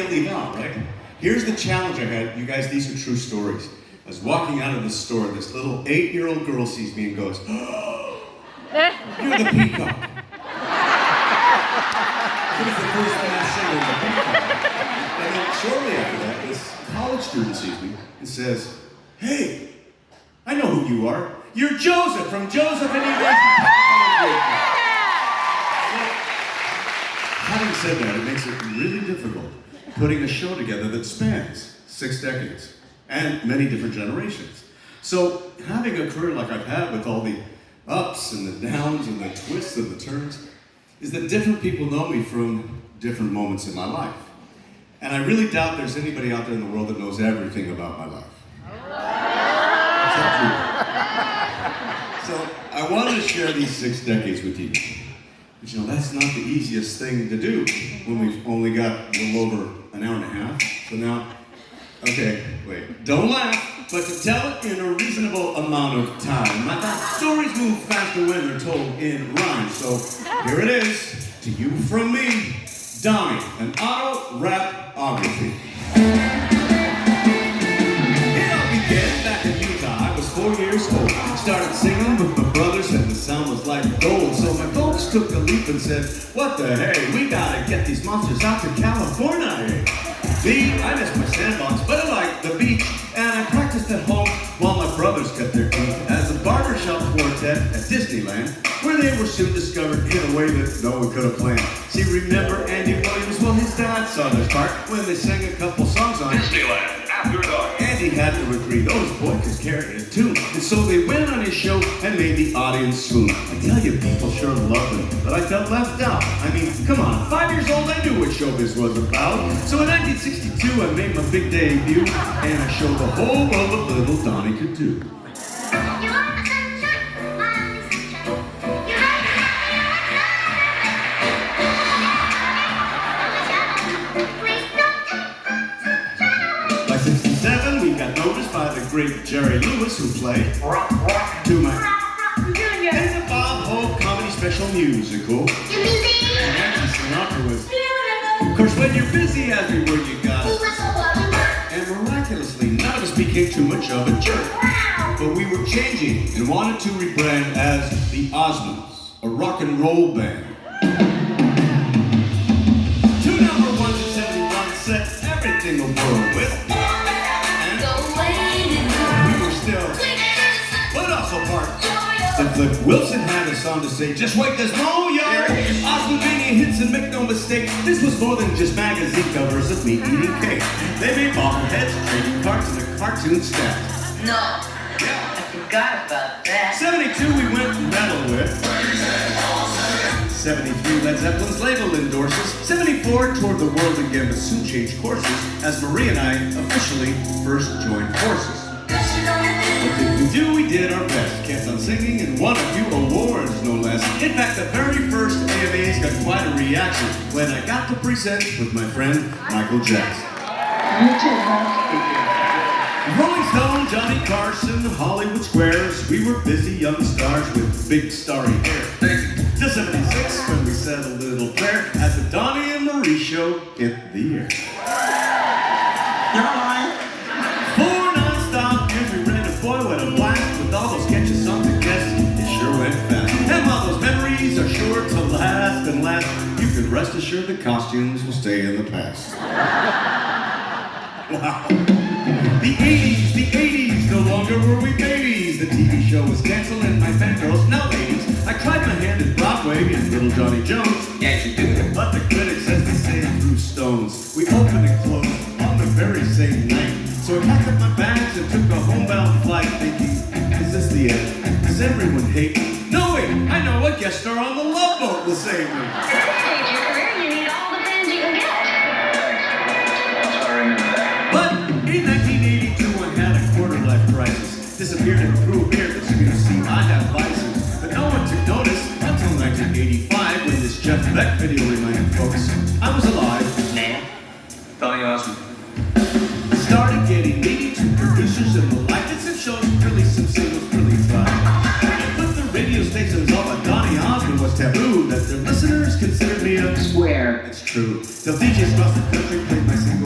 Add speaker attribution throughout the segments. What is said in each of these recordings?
Speaker 1: you leave out, right? Here's the challenge I had. You guys, these are true stories. I was walking out of the store, this little 8-year-old girl sees me and goes, "Oh, you're the peacock." She was the first mass singer of the peacock. And then shortly after that, this college student sees me and says, "Hey, I know who you are. You're Joseph from Joseph and Eve." Having said that, it makes it really difficult putting a show together that spans 6 decades and many different generations. So having a career like I've had with all the ups and the downs and the twists and the turns is that different people know me from different moments in my life. And I really doubt there's anybody out there in the world that knows everything about my life. So I wanted to share these 6 decades with you. But you know, that's not the easiest thing to do when we've only got a little over an hour and a half. So now, okay, wait, don't laugh, but to tell it in a reasonable amount of time. I thought stories move faster when they're told in rhyme. So here it is, to you from me, Donnie, an auto-rap-ography. It all began back in Utah. I was 4 years old. Started singing with my brothers and the sound was like gold. So my folks took a leap and said, "What the hey, we gotta get these monsters out to California, hey." I missed my sandbox, but I liked the beach. And I practiced at home while my brothers kept their teeth as a barbershop quartet at Disneyland, where they were soon discovered in a way that no one could have planned. See, remember Andy Williams? Well, his dad saw this part when they sang a couple songs on
Speaker 2: Disneyland After Dark.
Speaker 1: Andy had to agree, those boys could carry a tune. And so they went on his show and made the audience swoon. I tell you, people sure loved him, but I felt left out. I mean, come on, 5 years old, I knew what showbiz was about. So in 1962, I made my big debut, and I showed the whole world what little Donnie could do. By 67, we got noticed by the great Jerry Lewis, who played to my and the Bob Hope comedy special musical. And Nancy Sinatra was. Of course, when you're busy as we were, you got it. And miraculously, none of us became too much of a jerk. But we were changing and wanted to rebrand as the Osmonds, a rock and roll band. 2 number ones in 71 set everything the world with. And we were still, but also part. And Flip Wilson had a song to say, "Just wait, there's more, yo." Osmond mania hits and make no mistake, this was more than just magazine covers of me eating cake. They made bobbleheads, trading cards, and a cartoon stack.
Speaker 3: No, I forgot about that.
Speaker 1: 72 we went metal with. 73 Led Zeppelin's label endorses. 74 toured the world again, but soon changed courses as Marie and I officially first joined forces. What did we do? We did our best. Kept on singing and won a few awards, no less. In fact, the very first AMAs got quite a reaction when I got to present with my friend Michael Jackson.
Speaker 3: You too, huh?
Speaker 1: Rolling Stone, Johnny Carson, Hollywood Squares. We were busy young stars with big starry hair. Till 76 when we said a little prayer as the Donnie and Marie show hit the air.
Speaker 3: You're lying.
Speaker 1: 4 non-stop years we ran a boy, what a blast. With all those catchy songs and guests, it sure went fast. And while those memories are sure to last and last, you can rest assured the costumes will stay in the past. Wow. The 80s, no longer were we babies. The TV show was canceled and my fangirls now ladies. I tried my hand at Broadway and Little Johnny Jones.
Speaker 3: Yes, you do.
Speaker 1: But the critics, as they say, threw stones. We opened and closed on the very same night. So I packed up my bags and took a homebound flight thinking, is this the end? Does everyone hate me? No way, I know a guest star on the Love Boat will save me.
Speaker 4: At this stage of your career, you need all the fans you can get.
Speaker 2: Sorry, remember that.
Speaker 1: But in 1982, I had a quarter-life crisis. Disappeared and grew a beard, but you see, I have vices. But no one took notice until 1985, when this Jeff Beck video reminded folks I was alive.
Speaker 3: Man.
Speaker 2: Donny Osmond.
Speaker 1: Started getting needy to producers and the like. Did some shows, released some singles, really tried. But the radio stations all but Donny Osmond was taboo. That their listeners considered me a
Speaker 3: Square.
Speaker 1: It's true. The DJs across the country played my single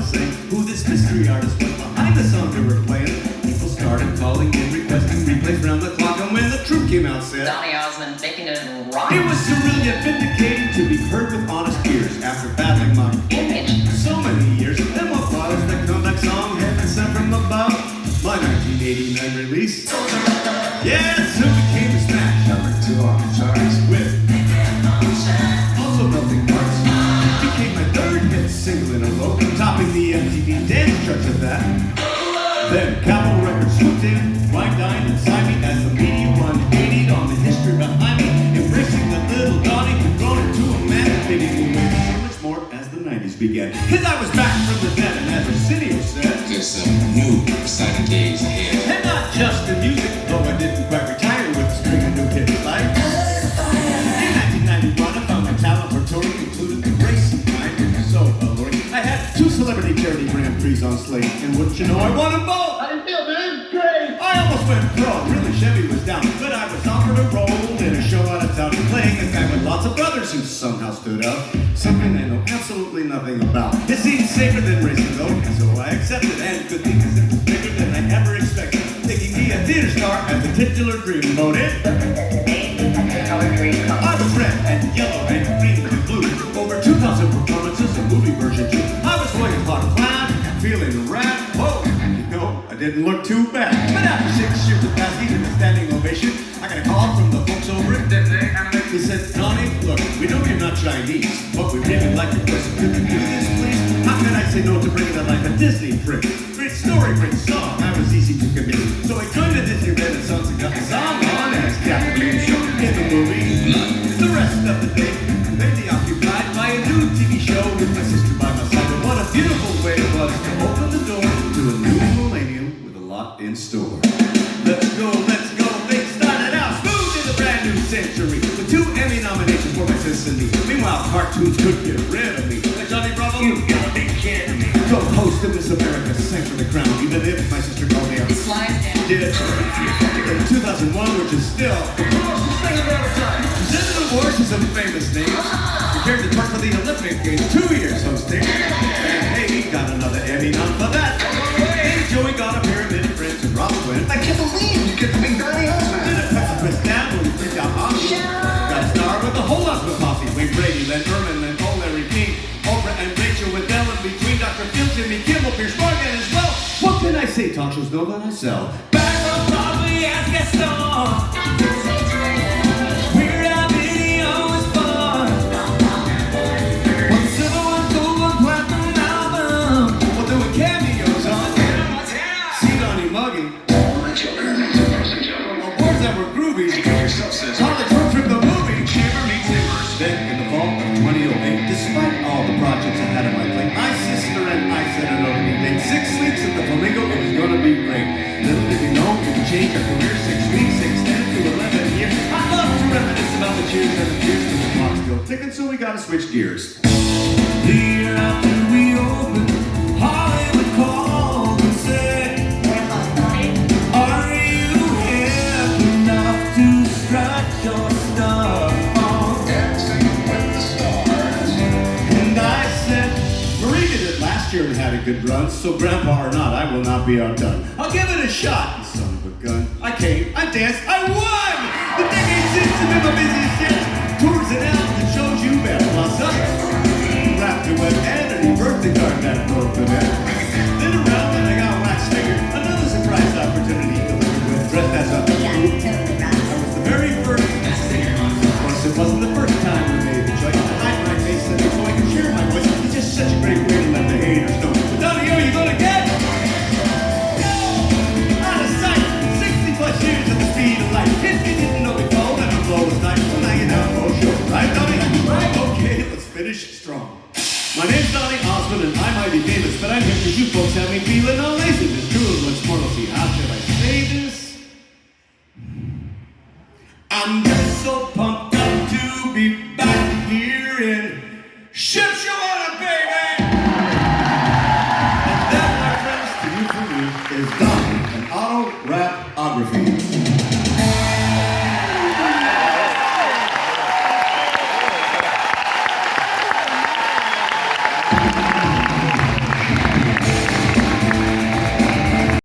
Speaker 1: saying who this mystery artist was behind the song they were playing. People started calling in, requesting replays round the clock, and when the truth came out, said
Speaker 3: Donny Osmond making it rock.
Speaker 1: it was surreal yet vindicating to be heard with honest ears after battling my
Speaker 3: Image.
Speaker 1: for so many years. And what was the comeback song heaven sent from above? My 1989 release. Yeah, it soon became a smash.
Speaker 2: Number 2 on the charts.
Speaker 1: With also melting parts. Became my third hit single in a row, topping the MTV dance charts at that. Then Capitol Records swooped in, wine dined inside me as the media 180'd on the history behind me, embracing the little Donny who'd grown into a man, fading away so much more as the 90s began. Cause I was back from the dead, and as Arsenio said,
Speaker 5: there's some new exciting days ahead.
Speaker 1: and not just in music, though I didn't quite retire with a string of new hits like in 1991 I found my talent for touring, included the racing kind, which is so alluring. I had 2 celebrity charity Grand Prix on slate, and wouldn't you know I won them both!
Speaker 6: How do you feel, man? Great!
Speaker 1: I almost went pro, really Chevy was down, but I was offered a role in a show out of town, playing a guy with lots of brothers who somehow stood out. Something I know absolutely nothing about. It seemed safer than racing though, so I accepted, and good thing is it was bigger than I ever expected, making me a theater star as the titular dream mode. I was red and yellow and green and blue, over 2,000 performances, a movie version too. I was wearing hot clown, feeling rad. Whoa, you know, I didn't look too bad. But after 6 years of passing and a standing ovation, I got a call from the folks over at Disney. He said, Donny, look, we know you're not Chinese, but we really like your voice. Could you do this, please? How can I say no to bringing to life a Disney prick? Great story, great song, I was easy to commit. So I joined the Disney Renaissance and got the song on as Captain Show in the movie. The rest of the day, mainly occupied by a new TV show with my sister by my side. But what a beautiful way it was to open the door to a new millennium with a lot in store. Let's go, things started out smooth in the brand new century, with 2 Emmy nominations for my Sicily. Meanwhile, cartoons could get rid of me. Like Johnny Bravo, you gotta be kidding me. Co-host of Miss America, sang for the crown, even if my sister called me out.
Speaker 3: Slides down.
Speaker 1: Did in 2001, which is still presented awards to some famous names. Prepared to talk for the Olympic Games, 2 years hosting. And hey, he got another Emmy nom for that. Hey, Joey got a pyramid of friends and Rob went.
Speaker 6: I can't believe you get the big Donny Osmond!
Speaker 1: Then it pressed a twist down when we flipped out Osmond. Got a star with the whole Osmond posse. Wayne Brady, Len Erman, Len Cole, Larry King, Oprah and Rachel with Ellen between Dr. Phil, Jimmy Kimmel, Pierce Morgan as well. What can I say? Talk shows know that I sell. Back on Broadway as Gaston. Weird Al Video is fun. One silver, one gold, one platinum album. We'll do a cameos on See Donny mugging. Awards that were groovy. College road trip the movie. Then in the fall of 2008, despite all the projects I had on my plate, my sister and I set an opening date. 6 weeks at the Flamingo, it was gonna be great. Little did we know it would change our career. 6 weeks, 6, 10 to 11 years. I love to reminisce about the cheers and the tears, but the clock's still ticking, so we gotta switch gears. The year after we opened, Hollywood called and said, are you hip enough to strut your stuff on?
Speaker 2: Dancing with the stars.
Speaker 1: And I said, Marie did it last year and had a good run, so grandpa or not, I will not be outdone. I'll give it a shot, you son of a gun. I came, I danced, I won! The decade seems to be my busiest yet. Tours and albums and shows you bet. Plus up, wrapped it with Anthony birthday card that broke the net. Then around and I got wax figured, another surprise opportunity delivered with dressed as a I was the very first. Of course, it wasn't the first time we made the choice to hide my face and so I could share my voice. It's just such a great way to let the haters know. But Donny, are you gonna get? Out of sight, 60 plus years at the speed of light. If you didn't know before, then the flow was nice. Well, now you know, oh sure, right, Donny? Right, okay, let's finish strong. My name's Donny Osmond.